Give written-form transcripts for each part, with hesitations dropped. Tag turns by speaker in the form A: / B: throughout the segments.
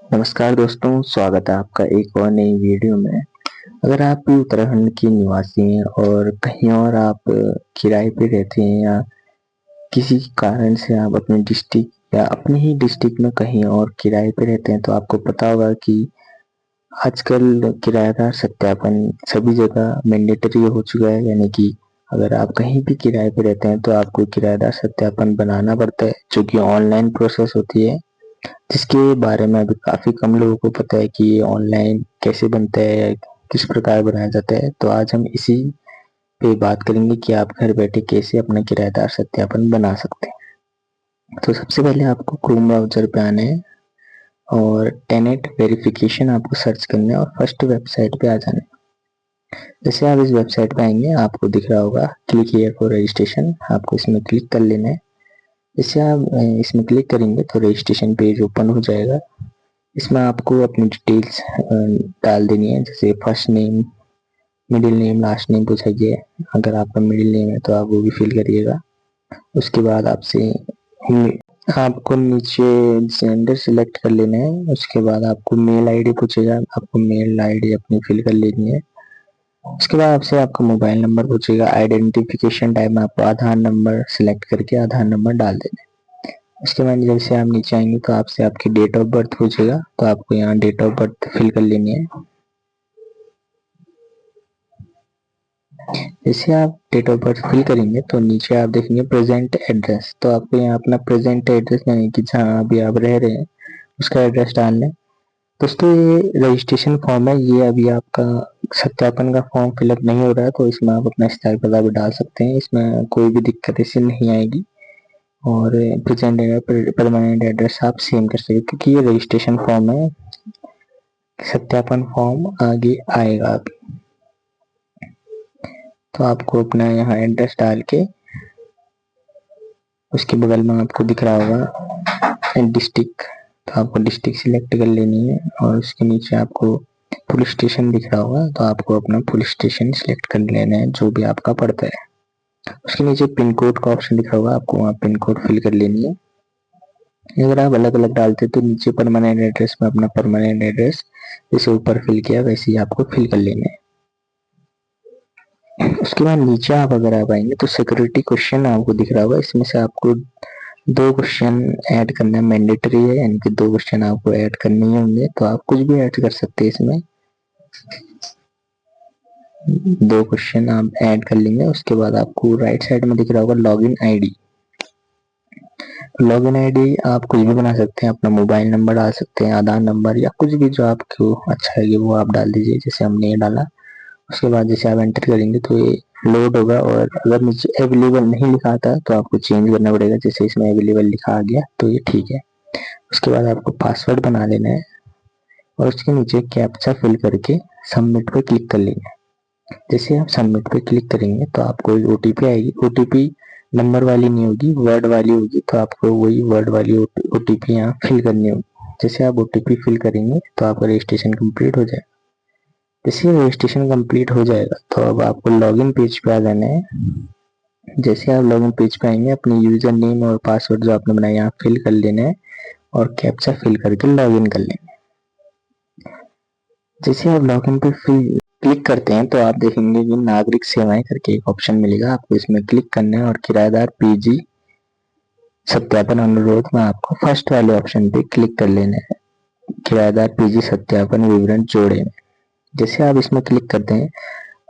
A: नमस्कार दोस्तों, स्वागत है आपका एक और नई वीडियो में। अगर आप भी उत्तराखंड के निवासी हैं और कहीं और आप किराए पे रहते हैं या किसी कारण से आप अपने डिस्ट्रिक्ट या अपने ही डिस्ट्रिक्ट में कहीं और किराए पे रहते हैं, तो आपको पता होगा कि आजकल किराएदार सत्यापन सभी जगह मैंडेटरी हो चुका है। यानी कि अगर आप कहीं भी किराए पे रहते हैं तो आपको किराएदार सत्यापन बनाना पड़ता है, जो कि ऑनलाइन प्रोसेस होती है, जिसके बारे में अभी काफी कम लोगों को पता है कि ये ऑनलाइन कैसे बनता है या किस प्रकार बनाया जाता है। तो आज हम इसी पे बात करेंगे कि आप घर बैठे कैसे अपना किराएदार सत्यापन बना सकते हैं। तो सबसे पहले आपको क्रोम ब्राउज़र पे आना है और टेनेट वेरिफिकेशन आपको सर्च करना है और फर्स्ट वेबसाइट पे आ जाना है। जैसे आप इस वेबसाइट पे आएंगे, आपको दिख रहा होगा क्लिक हियर फॉर रजिस्ट्रेशन, आपको इसमें क्लिक कर लेना है। जैसे आप इसमें क्लिक करेंगे तो रजिस्ट्रेशन पेज ओपन हो जाएगा। इसमें आपको अपनी डिटेल्स डाल देनी है, जैसे first name, middle name, last name पूछा गया है। अगर आपका मिडिल नेम है तो आप वो भी फिल करिएगा। उसके बाद आपको नीचे जेंडर सिलेक्ट कर लेना है। उसके बाद आपको मेल आईडी पूछेगा, आपको मेल आईडी अपनी फिल कर लेनी है। उसके बाद आपसे आपका मोबाइल नंबर पूछेगा। आइडेंटिफिकेशन टाइप में आपको आधार नंबर सिलेक्ट करके आधार नंबर डाल देना है। उसके बाद जैसे आप नीचे आएंगे तो आपसे आपकी डेट ऑफ बर्थ पूछेगा, तो आपको यहाँ डेट ऑफ बर्थ फिल कर लेनी है। जैसे आप डेट ऑफ बर्थ फिल करेंगे तो नीचे आप देखेंगे प्रेजेंट एड्रेस, तो आपको यहाँ अपना प्रेजेंट एड्रेस यानी कि जहाँ अभी आप रह रहे हैं उसका एड्रेस डालना है। दोस्तों, ये रजिस्ट्रेशन फॉर्म है, ये अभी आपका सत्यापन का फॉर्म फिलअप नहीं हो रहा है, तो इसमें आप अपना स्थायी पता भी डाल सकते हैं। इसमें कोई भी दिक्कत इससे नहीं आएगी और प्रेजेंट परमानेंट एड्रेस आप सेम कर सकते, क्योंकि ये रजिस्ट्रेशन फॉर्म है। सत्यापन फॉर्म आगे आएगा अभी। तो आपको अपना यहाँ एड्रेस डाल के उसके बगल में आपको दिख रहा होगा डिस्ट्रिक्ट, तो आपको डिस्ट्रिक्ट सिलेक्ट कर लेनी है। और उसके नीचे आपको पुलिस स्टेशन दिख रहा होगा, तो आपको अपना पुलिस स्टेशन सिलेक्ट कर लेना है जो भी आपका पड़ता है। उसके नीचे पिन कोड का ऑप्शन दिख रहा होगा, आपको वहाँ पिन कोड फिल कर लेनी है। अगर आप अलग अलग डालते तो नीचे परमानेंट एड्रेस में अपना परमानेंट एड्रेस जैसे ऊपर फिल किया वैसे ही आपको फिल कर लेना है। उसके बाद नीचे आप अगर आप आएंगे तो सिक्योरिटी क्वेश्चन आपको दिख रहा होगा, इसमें से आपको 2 क्वेश्चन ऐड करना मैंडेटरी है, यानी कि 2 क्वेश्चन आपको ऐड करने ही होंगे। तो आप कुछ भी ऐड कर सकते हैं इसमें, 2 क्वेश्चन आप ऐड कर लेंगे। उसके बाद आपको राइट साइड में दिख रहा होगा लॉगिन आईडी। लॉगिन आईडी आप कुछ भी बना सकते हैं, अपना मोबाइल नंबर डाल सकते हैं, आधार नंबर या कुछ भी जो आपको अच्छा लगे वो आप डाल दीजिए, जैसे हमने ये डाला। उसके बाद जैसे आप एंटर करेंगे तो ये लोड होगा, और अगर नीचे अवेलेबल नहीं लिखा था तो आपको चेंज करना पड़ेगा। जैसे इसमें अवेलेबल लिखा आ गया तो ये ठीक है। उसके बाद आपको पासवर्ड बना लेना है और उसके नीचे कैप्चा फिल करके सबमिट पे क्लिक कर लेना है। जैसे आप सबमिट पे क्लिक करेंगे तो आपको ओटीपी आएगी। ओटीपी नंबर वाली नहीं होगी, वर्ड वाली होगी, तो आपको वही वर्ड वाली ओटीपी यहाँ फिल करनी होगी। जैसे आप ओटीपी फिल करेंगे तो आपका रजिस्ट्रेशन कंप्लीट हो जाएगा। जैसे रजिस्ट्रेशन कंप्लीट हो जाएगा तो अब आपको लॉगिन पेज पे आ जाना है। जैसे आप लॉगिन पेज पे आएंगे, अपने यूजर नेम और पासवर्ड जो आपने बनाया यहाँ फिल कर लेना है और कैप्चा फिल करके लॉगिन कर लेना है। जैसे आप लॉगिन पे क्लिक करते हैं तो आप देखेंगे कि नागरिक सेवाएं करके एक ऑप्शन मिलेगा, आपको इसमें क्लिक करना है और किराएदार पीजी सत्यापन अनुरोध में आपको फर्स्ट वाले ऑप्शन पे क्लिक कर लेना है, किराएदार पीजी सत्यापन विवरण जोड़े। जैसे आप इसमें क्लिक करते हैं,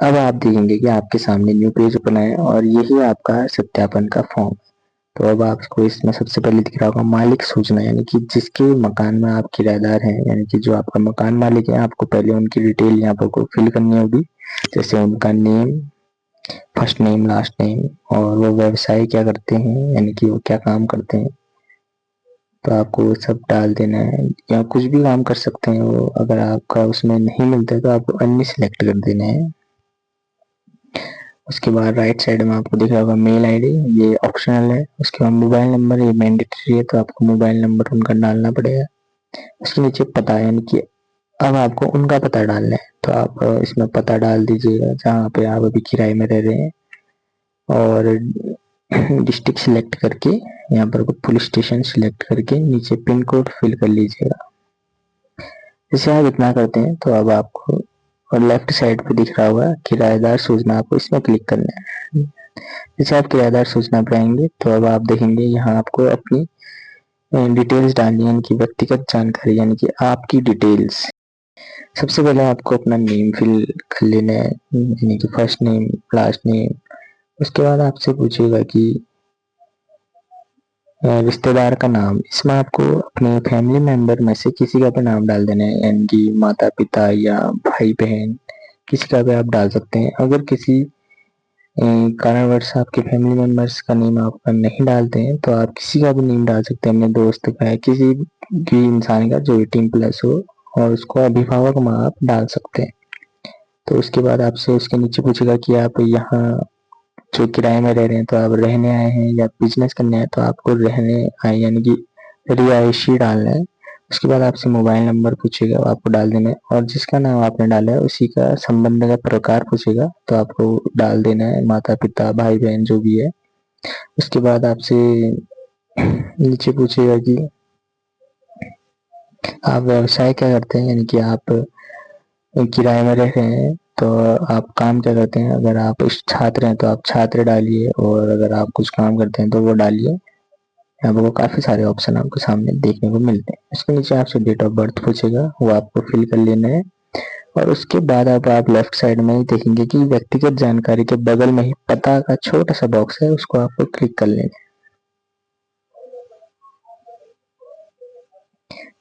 A: अब आप देखेंगे कि आपके सामने न्यू पेज ओपन है और यही आपका सत्यापन का फॉर्म। तो अब आपको इसमें सबसे पहले दिख रहा होगा मालिक सूचना, यानी कि जिसके मकान में आप किराएदार हैं, यानी कि जो आपका मकान मालिक है, आपको पहले उनकी डिटेल यहाँ पर फिल करनी होगी। जैसे उनका name, first name, last name, और वो व्यवसाय क्या करते हैं, यानी कि वो क्या काम करते हैं, तो आपको वो सब डाल देना है। या कुछ भी काम कर सकते हैं वो, अगर आपका उसमें नहीं मिलता है तो आपको अन्य सिलेक्ट कर देना है। उसके बाद राइट साइड में आपको दिख रहा होगा मेल आईडी, ये ऑप्शनल है। उसके बाद मोबाइल नंबर, ये मैंडेटरी है, तो आपको मोबाइल नंबर उनका डालना पड़ेगा। उसके नीचे पता, यानी कि अब आपको उनका पता डालना है, तो आप इसमें पता डाल दीजिएगा जहाँ पे आप अभी किराए में रह रहे हैं, और डिस्ट्रिक्ट सिलेक्ट करके यहाँ पर पुलिस स्टेशन सिलेक्ट करके नीचे पिन कोड फिल कर लीजिएगा। जैसे आप इतना करते हैं तो अब आपको और लेफ्ट साइड पे दिख रहा होगा किराएदार सूचना, आपको इसमें क्लिक करना है। जैसे आप किराएदार सूचना पे आएंगे तो अब आप देखेंगे यहाँ आपको अपनी डिटेल्स डालनी है, यानी कि व्यक्तिगत जानकारी, यानी कि आपकी डिटेल्स। सबसे पहले आपको अपना नेम फिल कर लेना है, यानी कि फर्स्ट नेम, लास्ट नेम। उसके बाद आपसे पूछेगा कि रिश्तेदार का नाम, इसमें आपको अपने फैमिली मेंबर में से किसी का भी नाम डाल देना है, यानी कि माता पिता या भाई बहन, किसी का भी आप डाल सकते हैं। अगर किसी कारणवश आपके फैमिली मेंबर्स का नेम आप नहीं डालते हैं तो आप किसी का भी नेम डाल सकते हैं, अपने दोस्त का, किसी भी इंसान का जो 18+ हो, और उसको अभिभावक में आप डाल सकते हैं। तो उसके बाद आपसे उसके नीचे पूछेगा कि आप यहाँ जो किराए में रह रहे हैं तो आप रहने आए हैं या बिजनेस करने आए, तो आपको रहने आए यानी कि रिहायशी डालना है। उसके बाद आपसे मोबाइल नंबर पूछेगा, आपको डाल देना है, और जिसका नाम आपने डाला है उसी का संबंध का प्रकार पूछेगा तो आपको डाल देना है, माता पिता भाई बहन जो भी है। उसके बाद आपसे नीचे पूछेगा कि आप व्यवसाय क्या करते हैं, यानी कि आप किराए में रह रहे हैं तो आप काम क्या करते हैं। अगर आप छात्र हैं तो आप छात्र डालिए, और अगर आप कुछ काम करते हैं तो वो डालिए। यहाँ पर काफी सारे ऑप्शन आपको सामने देखने को मिलते हैं। इसके नीचे आपसे डेट ऑफ बर्थ पूछेगा, वो आपको फिल कर लेना है। और उसके बाद आप लेफ्ट साइड में ही देखेंगे कि व्यक्तिगत जानकारी के बगल में ही पता का छोटा सा बॉक्स है, उसको आपको क्लिक कर लेना है।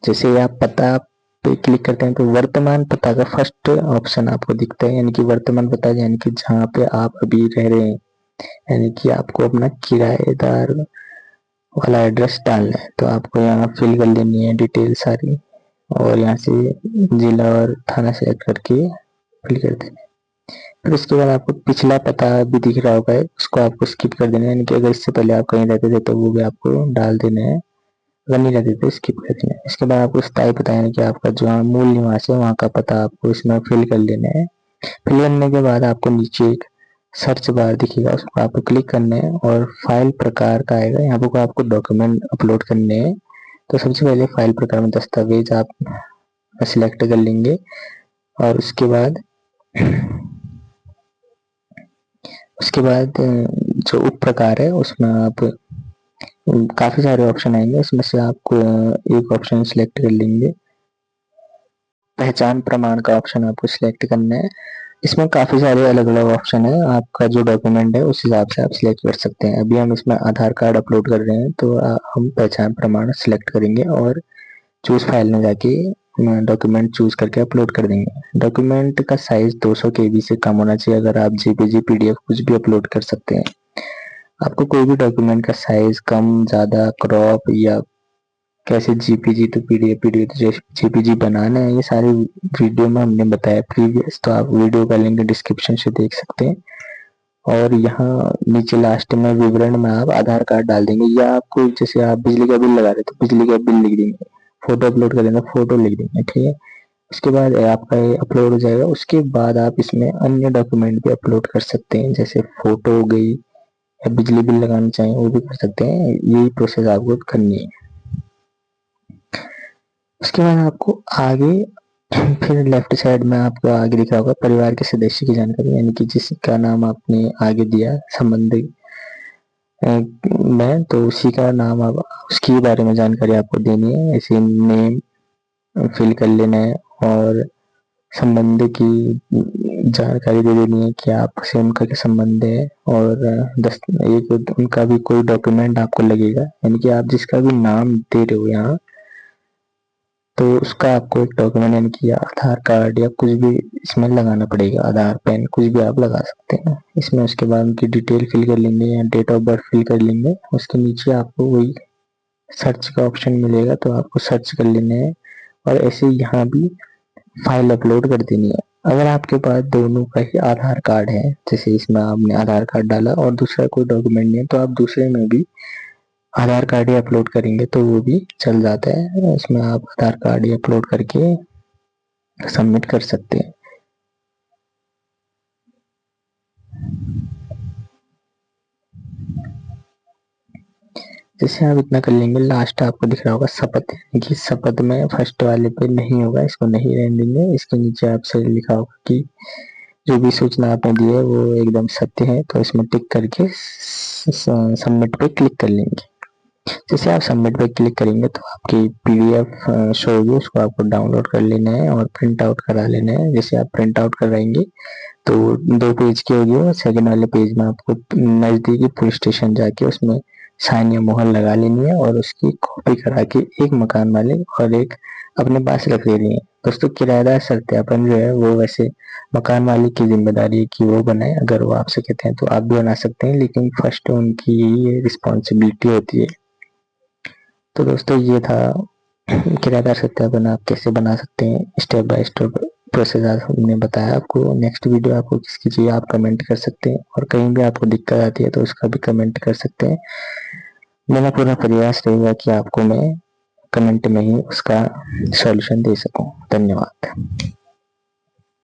A: जैसे ही आप पता पे क्लिक करते हैं तो वर्तमान पता का फर्स्ट ऑप्शन आपको दिखता है, यानी कि वर्तमान पता, यानी कि जहाँ पे आप अभी रह रहे हैं, यानी कि आपको अपना किराएदार वाला एड्रेस डालना है। तो आपको यहाँ फिल कर लेनी है डिटेल सारी, और यहाँ से जिला और थाना सेलेक्ट करके फिल कर देना है। फिर उसके बाद आपको पिछला पता भी दिख रहा होगा, उसको आपको स्किप कर देना है, यानी कि अगर इससे पहले आप कहीं रहते थे तो वो भी आपको डाल देना है, अगर नहीं रहते तो स्किप कर देना है। इसके बाद आपको स्थायी पता, यानी कि आपका जो मूल निवास है वहाँ का पता आपको इसमें फिल कर लेना है। फिल करने के बाद आपको नीचे एक सर्च बार दिखेगा, उसको आपको क्लिक करना है, और फाइल प्रकार का आएगा, यहाँ पर आपको डॉक्यूमेंट अपलोड करने हैं। तो सबसे पहले फाइल प्रकार में दस्तावेज आप सिलेक्ट कर लेंगे, और उसके बाद जो उप प्रकार है उसमें आप काफी सारे ऑप्शन आएंगे, उसमें से आपको एक ऑप्शन सिलेक्ट कर लेंगे। पहचान प्रमाण का ऑप्शन आपको सिलेक्ट करना है। इसमें काफी सारे अलग अलग ऑप्शन है, आपका जो डॉक्यूमेंट है उस हिसाब से आप सिलेक्ट कर सकते हैं। अभी हम इसमें आधार कार्ड अपलोड कर रहे हैं तो हम पहचान प्रमाण सिलेक्ट करेंगे, और चूज फाइल में जाके डॉक्यूमेंट चूज करके अपलोड कर देंगे। डॉक्यूमेंट का साइज 200 KB से कम होना चाहिए, अगर आप जेपीजी पीडीएफ कुछ भी अपलोड कर सकते हैं। आपको कोई भी डॉक्यूमेंट का साइज कम ज्यादा क्रॉप या कैसे JPG to PDF, PDF to JPG बनाना है, ये सारी वीडियो में हमने बताया प्रीवियस, तो आप वीडियो का लिंक डिस्क्रिप्शन से देख सकते हैं। और यहाँ नीचे लास्ट में विवरण में आप आधार कार्ड डाल देंगे, या आपको जैसे आप बिजली का बिल लगा रहे तो बिजली का बिल लिख देंगे, फोटो अपलोड कर देंगे फोटो लिख देंगे, ठीक है। उसके बाद आपका ये अपलोड हो जाएगा। उसके बाद आप इसमें अन्य डॉक्यूमेंट भी अपलोड कर सकते हैं, जैसे फोटो हो गई, या बिजली बिल लगाना चाहें वो भी कर सकते हैं। यही प्रोसेस आपको करनी है। उसके बाद आपको आगे फिर लेफ्ट साइड में आपको आगे दिख रहा होगा परिवार के सदस्य की जानकारी, यानी कि जिसका नाम आपने आगे दिया संबंधी में, तो उसी का नाम आप उसके बारे में जानकारी आपको देनी है। ऐसे नेम फिल कर लेना है, और संबंध की जानकारी दे देनी है कि आपसे उनका क्या संबंध है, और एक उनका भी कोई डॉक्यूमेंट आपको लगेगा, यानी कि आप जिसका भी नाम दे रहे हो यहाँ, तो उसका आपको एक डॉक्यूमेंट, यानी कि आधार कार्ड या कुछ भी इसमें लगाना पड़ेगा, आधार पेन कुछ भी आप लगा सकते हैं इसमें। उसके बाद उनकी डिटेल फिल कर लेंगे, या डेट ऑफ बर्थ फिल कर लेंगे। उसके नीचे आपको वही सर्च का ऑप्शन मिलेगा, तो आपको सर्च कर लेना है, और ऐसे यहाँ भी फाइल अपलोड कर देनी है। अगर आपके पास दोनों का ही आधार कार्ड है, जैसे इसमें आपने आधार कार्ड डाला और दूसरा कोई डॉक्यूमेंट नहीं है, तो आप दूसरे में भी आधार कार्ड ही अपलोड करेंगे तो वो भी चल जाता है। इसमें आप आधार कार्ड ही अपलोड करके सबमिट कर सकते हैं। जैसे आप इतना कर लेंगे, लास्ट आपको दिख रहा होगा शपथ, यानी कि शपथ में फर्स्ट वाले पे नहीं होगा, इसको नहीं रहने देंगे। इसके नीचे आपसे लिखा होगा कि जो भी सूचना आपने दी है वो एकदम सत्य है, तो इसमें टिक करके सबमिट पे क्लिक कर लेंगे। जैसे आप सबमिट पे क्लिक करेंगे तो आपकी पीडीएफ शो होगी, उसको आपको डाउनलोड कर लेना है और प्रिंट आउट करा लेना है। जैसे आप प्रिंट आउट कराएंगे तो 2 पेज की होगी, और सेकंड वाले पेज में आपको नजदीकी पुलिस स्टेशन जाके उसमें साइन या मोहर लगा लेनी है और उसकी कॉपी करा के एक मकान मालिक और एक अपने पास रख लेनी है। दोस्तों, किराएदार सत्यापन जो है वो वैसे मकान मालिक की जिम्मेदारी है कि वो बनाए। अगर वो आपसे कहते हैं तो आप भी बना सकते हैं, लेकिन फर्स्ट उनकी ये रिस्पॉन्सिबिलिटी होती है। तो दोस्तों, ये था किराएदार सत्यापन आप कैसे बना सकते हैं, स्टेप बाय स्टेप प्रोसेस आज हमने बताया आपको। नेक्स्ट वीडियो आपको किसकी चाहिए आप कमेंट कर सकते हैं, और कहीं भी आपको दिक्कत आती है तो उसका भी कमेंट कर सकते हैं। मेरा पूरा प्रयास रहेगा कि आपको मैं कमेंट में ही उसका सॉल्यूशन दे सकूं। धन्यवाद।